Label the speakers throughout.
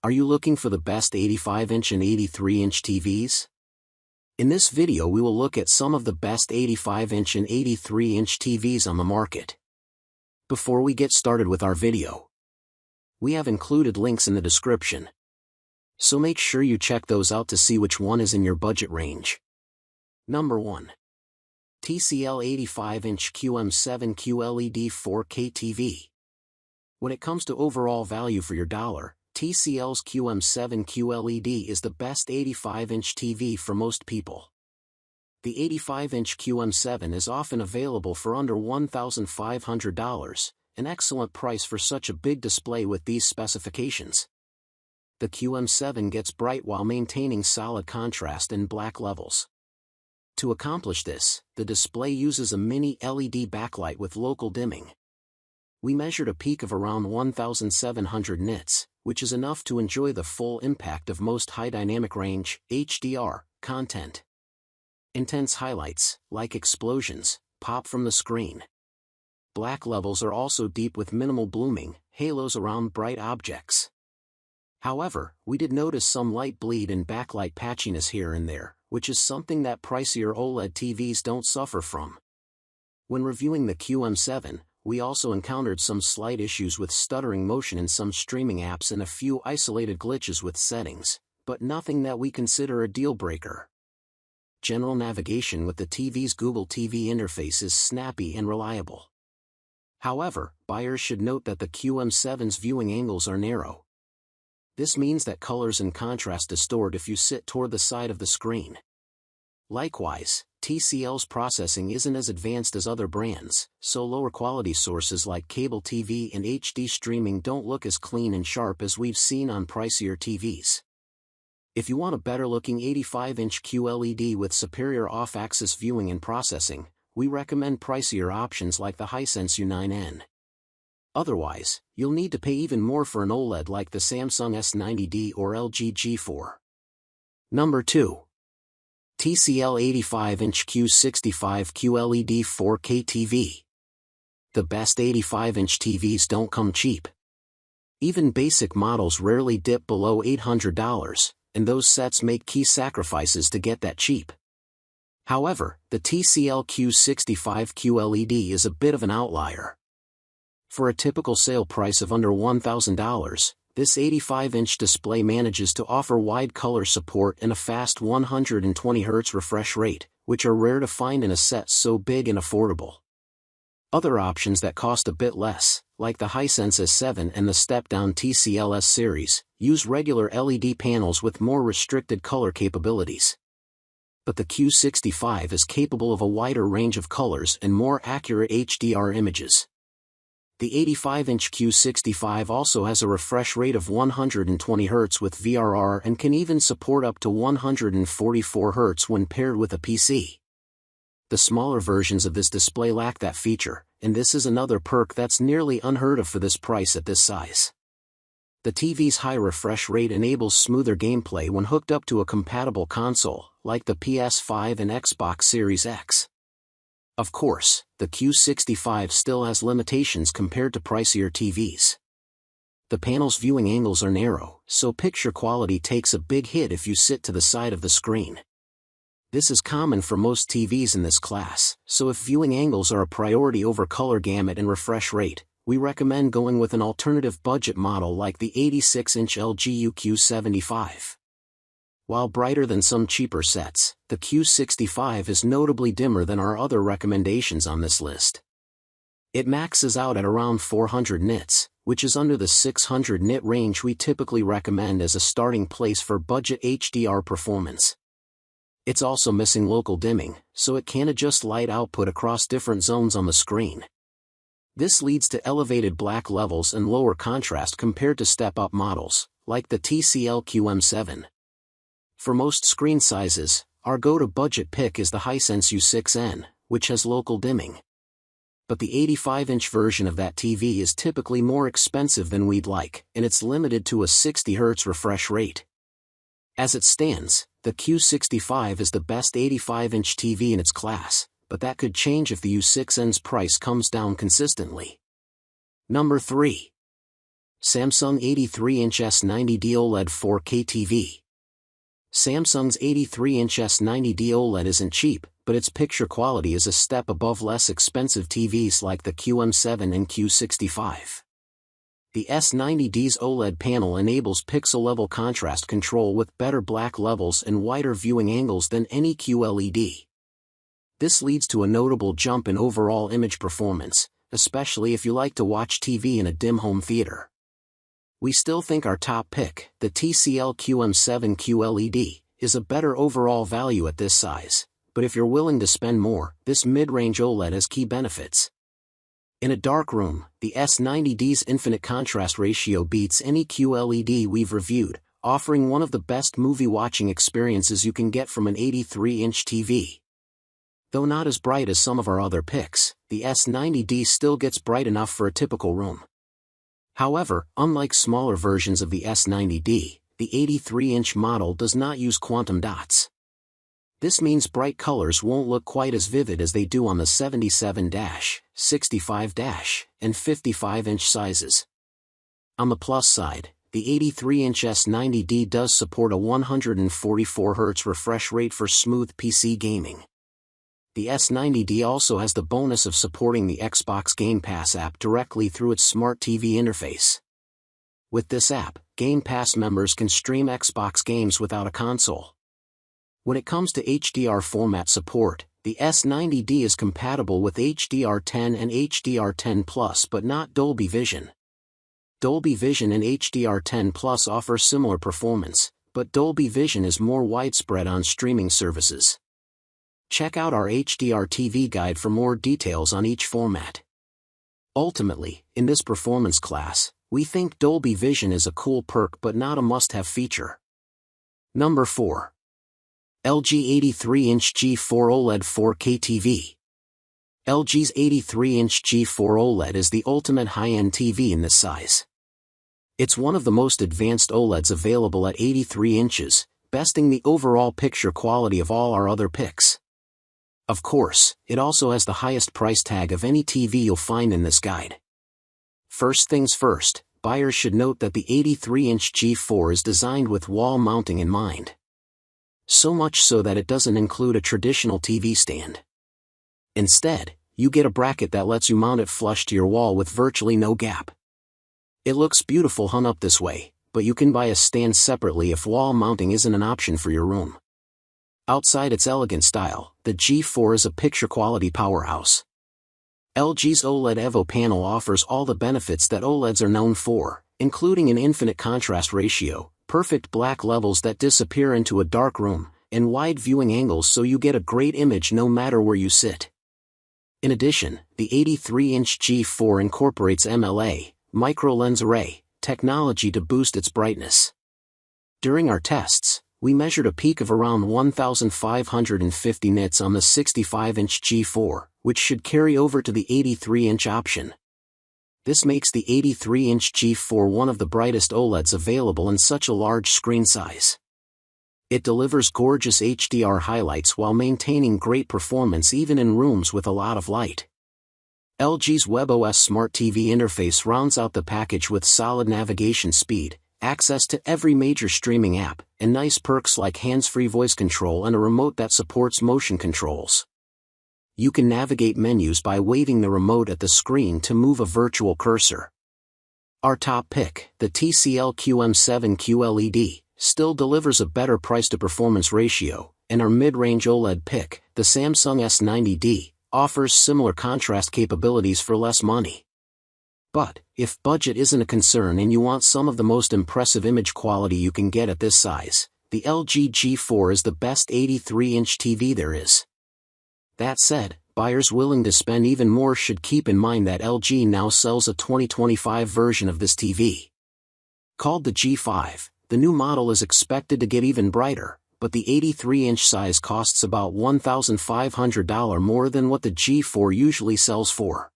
Speaker 1: Are you looking for the best 85-inch and 83-inch TVs? In this video we will look at some of the best 85-inch and 83-inch TVs on the market. Before we get started with our video, we have included links in the description, so make sure you check those out to see which one is in your budget range. Number 1. TCL 85-inch QM7 QLED 4K TV. When it comes to overall value for your dollar, TCL's QM7 QLED is the best 85-inch TV for most people. The 85-inch QM7 is often available for under $1,500, an excellent price for such a big display with these specifications. The QM7 gets bright while maintaining solid contrast and black levels. To accomplish this, the display uses a mini LED backlight with local dimming. We measured a peak of around 1,700 nits, which is enough to enjoy the full impact of most high dynamic range (HDR) content. Intense highlights, like explosions, pop from the screen. Black levels are also deep with minimal blooming, halos around bright objects. However, we did notice some light bleed and backlight patchiness here and there, which is something that pricier OLED TVs don't suffer from. When reviewing the QM7, we also encountered some slight issues with stuttering motion in some streaming apps and a few isolated glitches with settings, but nothing that we consider a deal breaker. General navigation with the TV's Google TV interface is snappy and reliable. However, buyers should note that the QM7's viewing angles are narrow. This means that colors and contrast distort if you sit toward the side of the screen. Likewise, TCL's processing isn't as advanced as other brands, so lower quality sources like cable TV and HD streaming don't look as clean and sharp as we've seen on pricier TVs. If you want a better-looking 85-inch QLED with superior off-axis viewing and processing, we recommend pricier options like the Hisense U9N. Otherwise, you'll need to pay even more for an OLED like the Samsung S90D or LG G4. Number 2. TCL 85-inch Q65 QLED 4K TV. The best 85-inch TVs don't come cheap. Even basic models rarely dip below $800, and those sets make key sacrifices to get that cheap. However, the TCL Q65 QLED is a bit of an outlier. For a typical sale price of under $1,000, this 85-inch display manages to offer wide color support and a fast 120Hz refresh rate, which are rare to find in a set so big and affordable. Other options that cost a bit less, like the Hisense S7 and the step-down TCL S series, use regular LED panels with more restricted color capabilities. But the Q65 is capable of a wider range of colors and more accurate HDR images. The 85-inch Q65 also has a refresh rate of 120Hz with VRR and can even support up to 144Hz when paired with a PC. The smaller versions of this display lack that feature, and this is another perk that's nearly unheard of for this price at this size. The TV's high refresh rate enables smoother gameplay when hooked up to a compatible console, like the PS5 and Xbox Series X. Of course, the Q65 still has limitations compared to pricier TVs. The panel's viewing angles are narrow, so picture quality takes a big hit if you sit to the side of the screen. This is common for most TVs in this class, so if viewing angles are a priority over color gamut and refresh rate, we recommend going with an alternative budget model like the 86-inch LG Q75. While brighter than some cheaper sets, the Q65 is notably dimmer than our other recommendations on this list. It maxes out at around 400 nits, which is under the 600 nit range we typically recommend as a starting place for budget HDR performance. It's also missing local dimming, so it can't adjust light output across different zones on the screen. This leads to elevated black levels and lower contrast compared to step-up models, like the TCL QM7. For most screen sizes, our go-to budget pick is the Hisense U9N, which has local dimming. But the 85-inch version of that TV is typically more expensive than we'd like, and it's limited to a 60Hz refresh rate. As it stands, the Q65 is the best 85-inch TV in its class, but that could change if the U9N's price comes down consistently. Number 3. Samsung 83-inch S90D OLED 4K TV. Samsung's 83-inch S90D OLED isn't cheap, but its picture quality is a step above less expensive TVs like the QM7 and Q65. The S90D's OLED panel enables pixel-level contrast control with better black levels and wider viewing angles than any QLED. This leads to a notable jump in overall image performance, especially if you like to watch TV in a dim home theater. We still think our top pick, the TCL QM7 QLED, is a better overall value at this size, but if you're willing to spend more, this mid-range OLED has key benefits. In a dark room, the S90D's infinite contrast ratio beats any QLED we've reviewed, offering one of the best movie-watching experiences you can get from an 83-inch TV. Though not as bright as some of our other picks, the S90D still gets bright enough for a typical room. However, unlike smaller versions of the S90D, the 83-inch model does not use quantum dots. This means bright colors won't look quite as vivid as they do on the 77-, 65-, and 55-inch sizes. On the plus side, the 83-inch S90D does support a 144 Hz refresh rate for smooth PC gaming. The S90D also has the bonus of supporting the Xbox Game Pass app directly through its smart TV interface. With this app, Game Pass members can stream Xbox games without a console. When it comes to HDR format support, the S90D is compatible with HDR10 and HDR10+, but not Dolby Vision. Dolby Vision and HDR10+ offer similar performance, but Dolby Vision is more widespread on streaming services. Check out our HDR TV guide for more details on each format. Ultimately, in this performance class, we think Dolby Vision is a cool perk but not a must-have feature. Number 4. LG 83-inch G4 OLED 4K TV. LG's 83-inch G4 OLED is the ultimate high-end TV in this size. It's one of the most advanced OLEDs available at 83 inches, besting the overall picture quality of all our other picks. Of course, it also has the highest price tag of any TV you'll find in this guide. First things first, buyers should note that the 83-inch G4 is designed with wall mounting in mind. So much so that it doesn't include a traditional TV stand. Instead, you get a bracket that lets you mount it flush to your wall with virtually no gap. It looks beautiful hung up this way, but you can buy a stand separately if wall mounting isn't an option for your room. Outside its elegant style, the G4 is a picture-quality powerhouse. LG's OLED Evo panel offers all the benefits that OLEDs are known for, including an infinite contrast ratio, perfect black levels that disappear into a dark room, and wide viewing angles so you get a great image no matter where you sit. In addition, the 83-inch G4 incorporates MLA, micro-lens array, technology to boost its brightness. During our tests, we measured a peak of around 1,550 nits on the 65-inch G4, which should carry over to the 83-inch option. This makes the 83-inch G4 one of the brightest OLEDs available in such a large screen size. It delivers gorgeous HDR highlights while maintaining great performance even in rooms with a lot of light. LG's WebOS Smart TV interface rounds out the package with solid navigation speed, access to every major streaming app, and nice perks like hands-free voice control and a remote that supports motion controls. You can navigate menus by waving the remote at the screen to move a virtual cursor. Our top pick, the TCL QM7 QLED, still delivers a better price-to-performance ratio, and our mid-range OLED pick, the Samsung S90D, offers similar contrast capabilities for less money. But, if budget isn't a concern and you want some of the most impressive image quality you can get at this size, the LG G4 is the best 83-inch TV there is. That said, buyers willing to spend even more should keep in mind that LG now sells a 2025 version of this TV. Called the G5, the new model is expected to get even brighter, but the 83-inch size costs about $1,500 more than what the G4 usually sells for.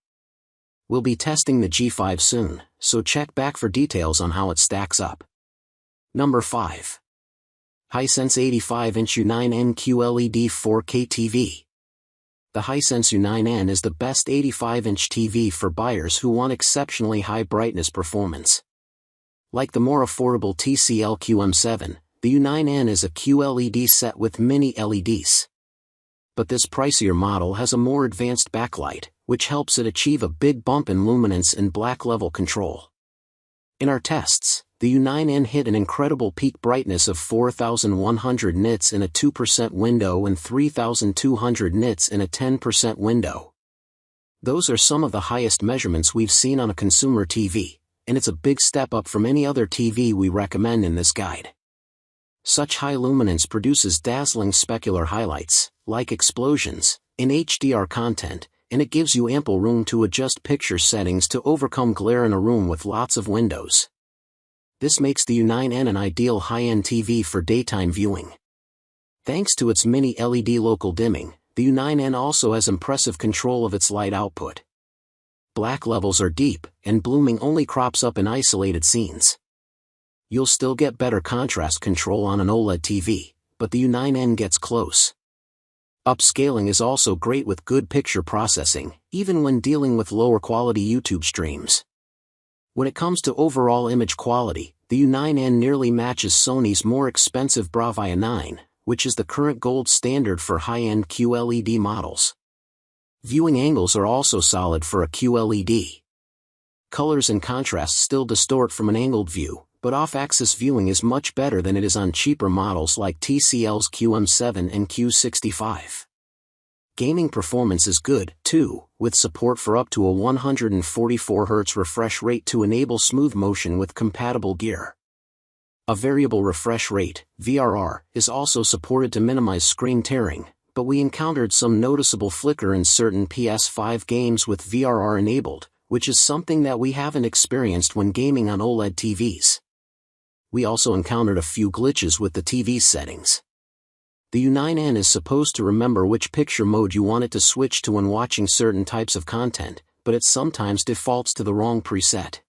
Speaker 1: We'll be testing the G5 soon, so check back for details on how it stacks up. Number 5. Hisense 85-inch U9N QLED 4K TV. The Hisense U9N is the best 85-inch TV for buyers who want exceptionally high brightness performance. Like the more affordable TCL QM7, the U9N is a QLED set with mini LEDs. But this pricier model has a more advanced backlight, which helps it achieve a big bump in luminance and black level control. In our tests, the U9N hit an incredible peak brightness of 4,100 nits in a 2% window and 3,200 nits in a 10% window. Those are some of the highest measurements we've seen on a consumer TV, and it's a big step up from any other TV we recommend in this guide. Such high luminance produces dazzling specular highlights, like explosions, in HDR content, and it gives you ample room to adjust picture settings to overcome glare in a room with lots of windows. This makes the U9N an ideal high-end TV for daytime viewing. Thanks to its mini LED local dimming, the U9N also has impressive control of its light output. Black levels are deep, and blooming only crops up in isolated scenes. You'll still get better contrast control on an OLED TV, but the U9N gets close. Upscaling is also great with good picture processing, even when dealing with lower quality YouTube streams. When it comes to overall image quality, the U9N nearly matches Sony's more expensive Bravia 9, which is the current gold standard for high-end QLED models. Viewing angles are also solid for a QLED. Colors and contrasts still distort from an angled view, but off-axis viewing is much better than it is on cheaper models like TCL's QM7 and Q65. Gaming performance is good, too, with support for up to a 144Hz refresh rate to enable smooth motion with compatible gear. A variable refresh rate, VRR, is also supported to minimize screen tearing, but we encountered some noticeable flicker in certain PS5 games with VRR enabled, which is something that we haven't experienced when gaming on OLED TVs. We also encountered a few glitches with the TV settings. The U9N is supposed to remember which picture mode you want it to switch to when watching certain types of content, but it sometimes defaults to the wrong preset.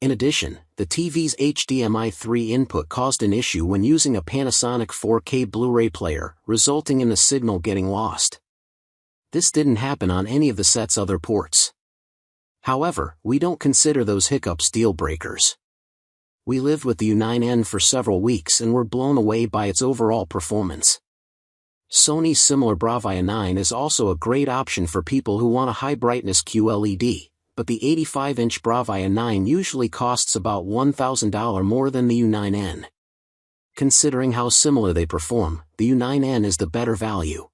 Speaker 1: In addition, the TV's HDMI 3 input caused an issue when using a Panasonic 4K Blu-ray player, resulting in the signal getting lost. This didn't happen on any of the set's other ports. However, we don't consider those hiccups deal breakers. We lived with the U9N for several weeks and were blown away by its overall performance. Sony's similar Bravia 9 is also a great option for people who want a high-brightness QLED, but the 85-inch Bravia 9 usually costs about $1,000 more than the U9N. Considering how similar they perform, the U9N is the better value.